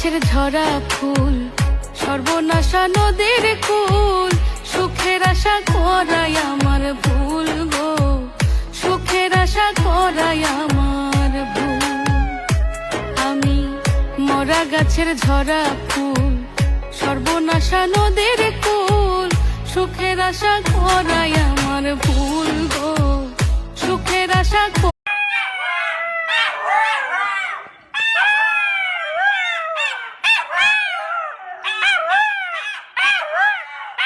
গাছের ঝরা ফুল, সর্বনাশা নদীর কুল, সুখের আশা করাই আমার ভুল গো, সুখের আশা করাই আমার ভুল। আমি মরা গাছের ঝরা ফুল, সর্বনাশা নদীর কুল, সুখের আশা করাই আমার ভুল গো, সুখের আশা